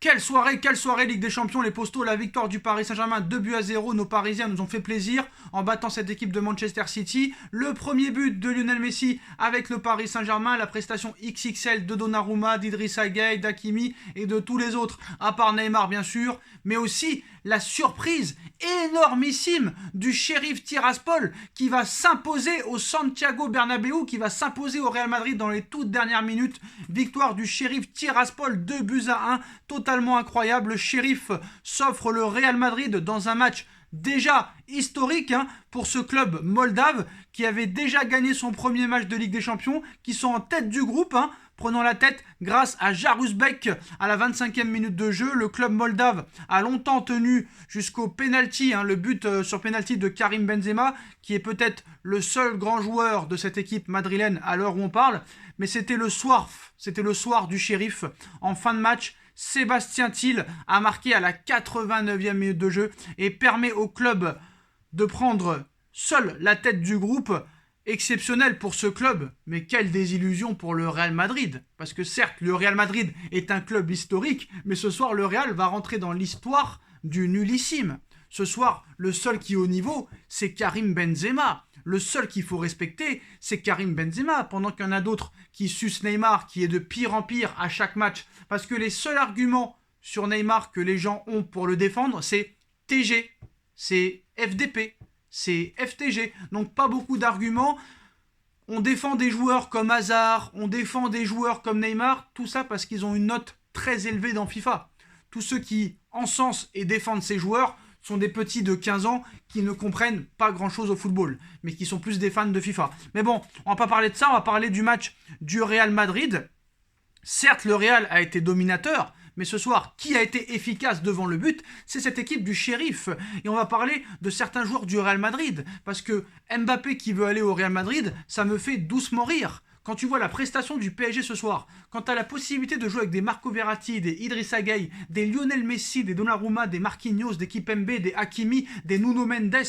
Quelle soirée Ligue des Champions, les Postos, la victoire du Paris Saint-Germain, 2-0, nos Parisiens nous ont fait plaisir en battant cette équipe de Manchester City. Le premier but de Lionel Messi avec le Paris Saint-Germain, la prestation XXL de Donnarumma, d'Idrissa Gueye, d'Hakimi et de tous les autres, à part Neymar bien sûr, mais aussi la surprise énormissime du Sheriff Tiraspol qui va s'imposer au Santiago Bernabéu, qui va s'imposer au Real Madrid dans les toutes dernières minutes. Victoire du Sheriff Tiraspol, 2-1, totalement incroyable. Le Sheriff s'offre le Real Madrid dans un match déjà historique pour ce club moldave qui avait déjà gagné son premier match de Ligue des Champions, qui sont en tête du groupe, prenant la tête grâce à Jaruzbek à la 25e minute de jeu. Le club moldave a longtemps tenu jusqu'au penalty, le but sur penalty de Karim Benzema, qui est peut-être le seul grand joueur de cette équipe madrilène à l'heure où on parle. Mais c'était le soir du Sheriff. En fin de match, Sébastien Thiel a marqué à la 89e minute de jeu et permet au club de prendre seul la tête du groupe. Exceptionnel pour ce club, mais quelle désillusion pour le Real Madrid. Parce que certes, le Real Madrid est un club historique, mais ce soir, le Real va rentrer dans l'histoire du nullissime. Ce soir, le seul qui est au niveau, c'est Karim Benzema. Le seul qu'il faut respecter, c'est Karim Benzema, pendant qu'il y en a d'autres qui sucent Neymar, qui est de pire en pire à chaque match. Parce que les seuls arguments sur Neymar que les gens ont pour le défendre, c'est TG, c'est FDP, c'est FTG. Donc pas beaucoup d'arguments. On défend des joueurs comme Hazard, on défend des joueurs comme Neymar, tout ça parce qu'ils ont une note très élevée dans FIFA. Tous ceux qui encensent et défendent ces joueurs sont des petits de 15 ans qui ne comprennent pas grand-chose au football, mais qui sont plus des fans de FIFA. Mais bon, on va pas parler de ça, on va parler du match du Real Madrid. Certes, le Real a été dominateur, mais ce soir, qui a été efficace devant le but, c'est cette équipe du Sheriff. Et on va parler de certains joueurs du Real Madrid, parce que Mbappé qui veut aller au Real Madrid, ça me fait doucement rire. Quand tu vois la prestation du PSG ce soir, quand tu as la possibilité de jouer avec des Marco Verratti, des Idrissa Gueye, des Lionel Messi, des Donnarumma, des Marquinhos, des Kipembe, des Hakimi, des Nuno Mendes,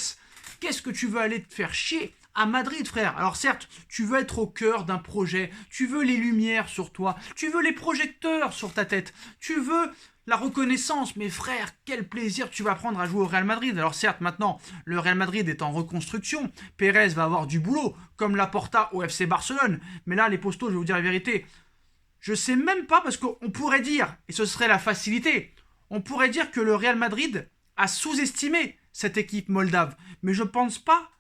qu'est-ce que tu veux aller te faire chier à Madrid, frère? Alors certes, tu veux être au cœur d'un projet, tu veux les lumières sur toi, tu veux les projecteurs sur ta tête, tu veux la reconnaissance, mais frère, quel plaisir tu vas prendre à jouer au Real Madrid. Alors certes, maintenant, le Real Madrid est en reconstruction, Pérez va avoir du boulot, comme Laporta au FC Barcelone, mais là, les postos, je vais vous dire la vérité, je sais même pas, parce qu'on pourrait dire, et ce serait la facilité, on pourrait dire que le Real Madrid a sous-estimé cette équipe moldave, mais je ne pense pas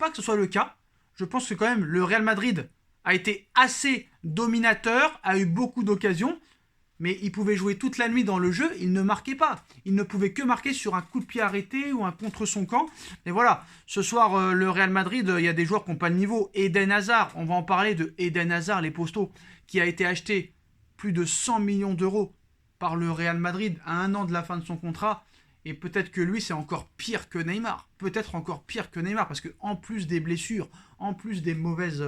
que ce soit le cas. Je pense que quand même le Real Madrid a été assez dominateur, a eu beaucoup d'occasions, mais il pouvait jouer toute la nuit dans le jeu, il ne marquait pas. Il ne pouvait que marquer sur un coup de pied arrêté ou un contre son camp. Et voilà, ce soir, le Real Madrid, il y a des joueurs qui n'ont pas le niveau. Eden Hazard, on va en parler de Eden Hazard, les postos, qui a été acheté plus de 100 millions d'euros par le Real Madrid à un an de la fin de son contrat. Et peut-être que lui, c'est encore pire que Neymar. Peut-être encore pire que Neymar, parce qu'en plus des blessures, en plus des mauvaises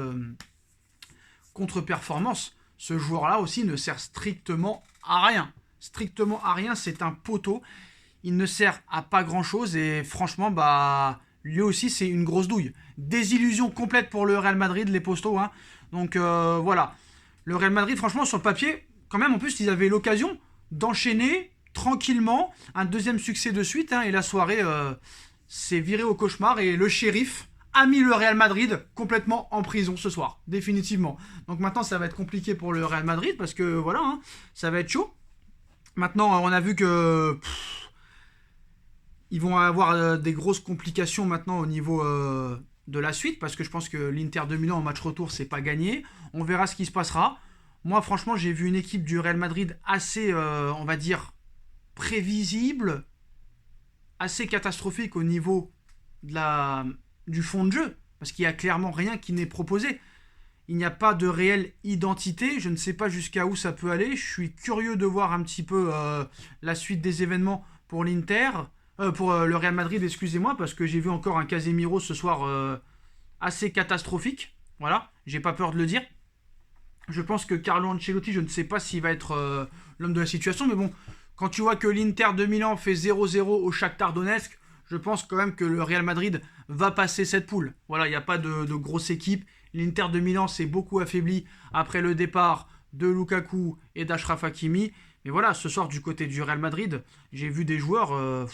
contre-performances, ce joueur-là aussi ne sert strictement à rien. Strictement à rien, c'est un poteau. Il ne sert à pas grand-chose et franchement, lui aussi, c'est une grosse douille. Désillusion complète pour le Real Madrid, les postos. Donc voilà. Le Real Madrid, franchement, sur le papier, quand même, en plus, ils avaient l'occasion d'enchaîner tranquillement un deuxième succès de suite. Et la soirée s'est virée au cauchemar et le Sheriff a mis le Real Madrid complètement en prison ce soir, définitivement. Donc maintenant, ça va être compliqué pour le Real Madrid parce que voilà, ça va être chaud. Maintenant, on a vu que ils vont avoir des grosses complications maintenant au niveau de la suite parce que je pense que l'Inter de Milan en match retour, c'est pas gagné. On verra ce qui se passera. Moi, franchement, j'ai vu une équipe du Real Madrid assez, on va dire, prévisible, assez catastrophique au niveau du fond de jeu, parce qu'il n'y a clairement rien qui n'est proposé. Il n'y a pas de réelle identité, je ne sais pas jusqu'à où ça peut aller, je suis curieux de voir un petit peu la suite des événements pour l'Inter, pour le Real Madrid, excusez-moi, parce que j'ai vu encore un Casemiro ce soir assez catastrophique, voilà, j'ai pas peur de le dire. Je pense que Carlo Ancelotti, je ne sais pas s'il va être l'homme de la situation, mais bon, quand tu vois que l'Inter de Milan fait 0-0 au Shakhtar Donetsk, je pense quand même que le Real Madrid va passer cette poule. Voilà, il n'y a pas de grosse équipe. L'Inter de Milan s'est beaucoup affaibli après le départ de Lukaku et d'Achraf Hakimi. Mais voilà, ce soir, du côté du Real Madrid, j'ai vu des joueurs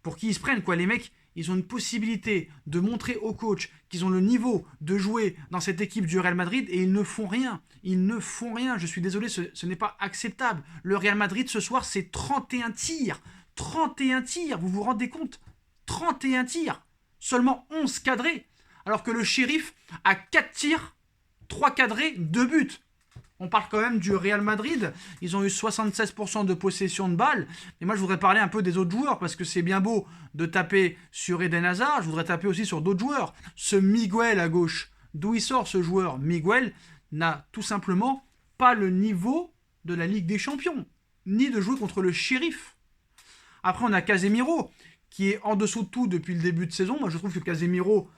pour qui ils se prennent, quoi. Les mecs, ils ont une possibilité de montrer au coach qu'ils ont le niveau de jouer dans cette équipe du Real Madrid et ils ne font rien. Ils ne font rien. Je suis désolé, ce n'est pas acceptable. Le Real Madrid, ce soir, c'est 31 tirs. 31 tirs, vous vous rendez compte? 31 tirs. Seulement 11 cadrés. Alors que le Sheriff a 4 tirs, 3 cadrés, 2 buts. On parle quand même du Real Madrid. Ils ont eu 76% de possession de balles. Mais moi, je voudrais parler un peu des autres joueurs parce que c'est bien beau de taper sur Eden Hazard. Je voudrais taper aussi sur d'autres joueurs. Ce Miguel à gauche, d'où il sort ce joueur? Miguel n'a tout simplement pas le niveau de la Ligue des Champions, ni de jouer contre le Sheriff. Après, on a Casemiro, qui est en dessous de tout depuis le début de saison. Moi, je trouve que Casemiro,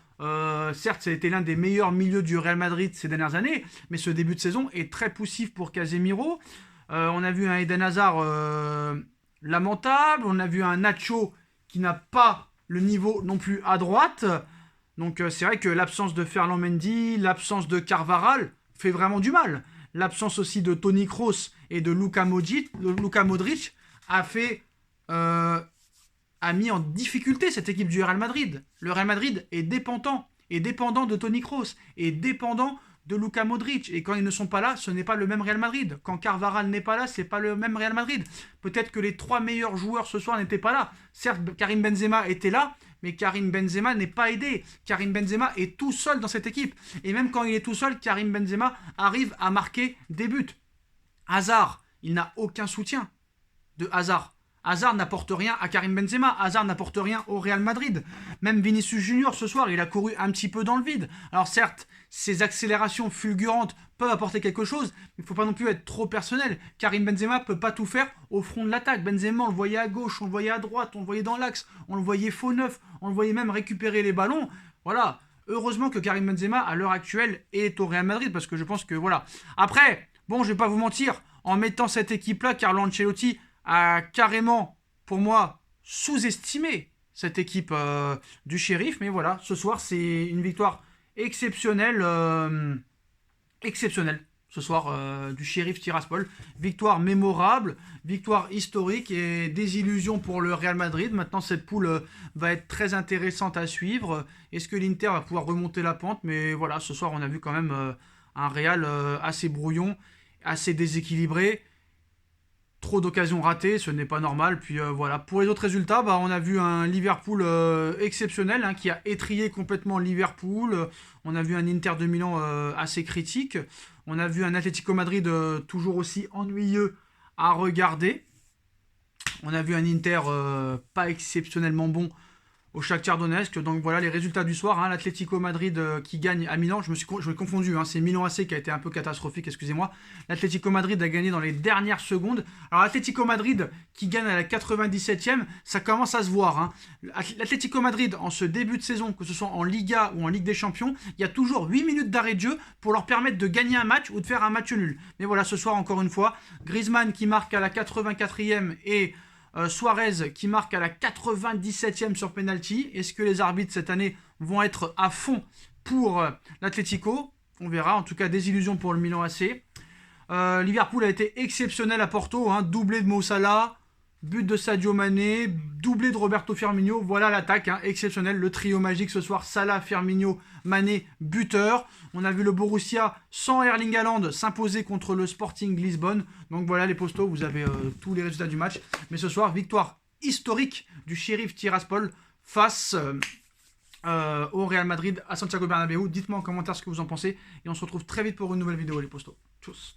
certes, ça a été l'un des meilleurs milieux du Real Madrid ces dernières années, mais ce début de saison est très poussif pour Casemiro. On a vu un Eden Hazard lamentable. On a vu un Nacho qui n'a pas le niveau non plus à droite. Donc, c'est vrai que l'absence de Ferland Mendy, l'absence de Carvajal fait vraiment du mal. L'absence aussi de Toni Kroos et de Luka Modric a fait... a mis en difficulté cette équipe du Real Madrid. Le Real Madrid est dépendant de Toni Kroos, est dépendant de Luka Modric. Et quand ils ne sont pas là, ce n'est pas le même Real Madrid. Quand Carvajal n'est pas là, c'est pas le même Real Madrid. Peut-être que les 3 meilleurs joueurs ce soir n'étaient pas là. Certes, Karim Benzema était là, mais Karim Benzema n'est pas aidé. Karim Benzema est tout seul dans cette équipe. Et même quand il est tout seul, Karim Benzema arrive à marquer des buts. Hazard, il n'a aucun soutien de Hazard. Hazard n'apporte rien à Karim Benzema, Hazard n'apporte rien au Real Madrid. Même Vinicius Junior ce soir, il a couru un petit peu dans le vide. Alors certes, ses accélérations fulgurantes peuvent apporter quelque chose, mais il ne faut pas non plus être trop personnel. Karim Benzema ne peut pas tout faire au front de l'attaque. Benzema, on le voyait à gauche, on le voyait à droite, on le voyait dans l'axe, on le voyait faux neuf, on le voyait même récupérer les ballons. Voilà, heureusement que Karim Benzema, à l'heure actuelle, est au Real Madrid, parce que je pense que voilà. Après, bon, je ne vais pas vous mentir, en mettant cette équipe-là, Carlo Ancelotti a carrément, pour moi, sous-estimé cette équipe du Sheriff. Mais voilà, ce soir, c'est une victoire exceptionnelle. Exceptionnelle, ce soir, du Sheriff Tiraspol. Victoire mémorable, victoire historique et désillusion pour le Real Madrid. Maintenant, cette poule va être très intéressante à suivre. Est-ce que l'Inter va pouvoir remonter la pente? Mais voilà, ce soir, on a vu quand même un Real assez brouillon, assez déséquilibré. Trop d'occasions ratées, ce n'est pas normal. Puis voilà, pour les autres résultats, on a vu un Liverpool exceptionnel qui a étrillé complètement Liverpool. On a vu un Inter de Milan assez critique. On a vu un Atlético Madrid toujours aussi ennuyeux à regarder. On a vu un Inter pas exceptionnellement bon au Shakhtar Donetsk. Donc voilà les résultats du soir. L'Atlético Madrid qui gagne à Milan. Je me suis confondu. C'est Milan AC qui a été un peu catastrophique, excusez-moi. L'Atlético Madrid a gagné dans les dernières secondes. Alors l'Atlético Madrid qui gagne à la 97e, ça commence à se voir. L'Atlético Madrid en ce début de saison, que ce soit en Liga ou en Ligue des Champions, il y a toujours 8 minutes d'arrêt de jeu pour leur permettre de gagner un match ou de faire un match nul. Mais voilà, ce soir encore une fois, Griezmann qui marque à la 84e et Suarez qui marque à la 97e sur penalty. Est-ce que les arbitres cette année vont être à fond pour l'Atlético? On verra. En tout cas, désillusion pour le Milan AC. Liverpool a été exceptionnel à Porto. Doublé de Mo Salah, but de Sadio Mané, doublé de Roberto Firmino. Voilà l'attaque exceptionnelle. Le trio magique ce soir, Salah, Firmino, Mané, buteur. On a vu le Borussia sans Erling Haaland s'imposer contre le Sporting Lisbonne. Donc voilà les postos, vous avez tous les résultats du match. Mais ce soir, victoire historique du Sheriff Tiraspol face au Real Madrid à Santiago Bernabéu. Dites-moi en commentaire ce que vous en pensez. Et on se retrouve très vite pour une nouvelle vidéo les postos. Tchuss.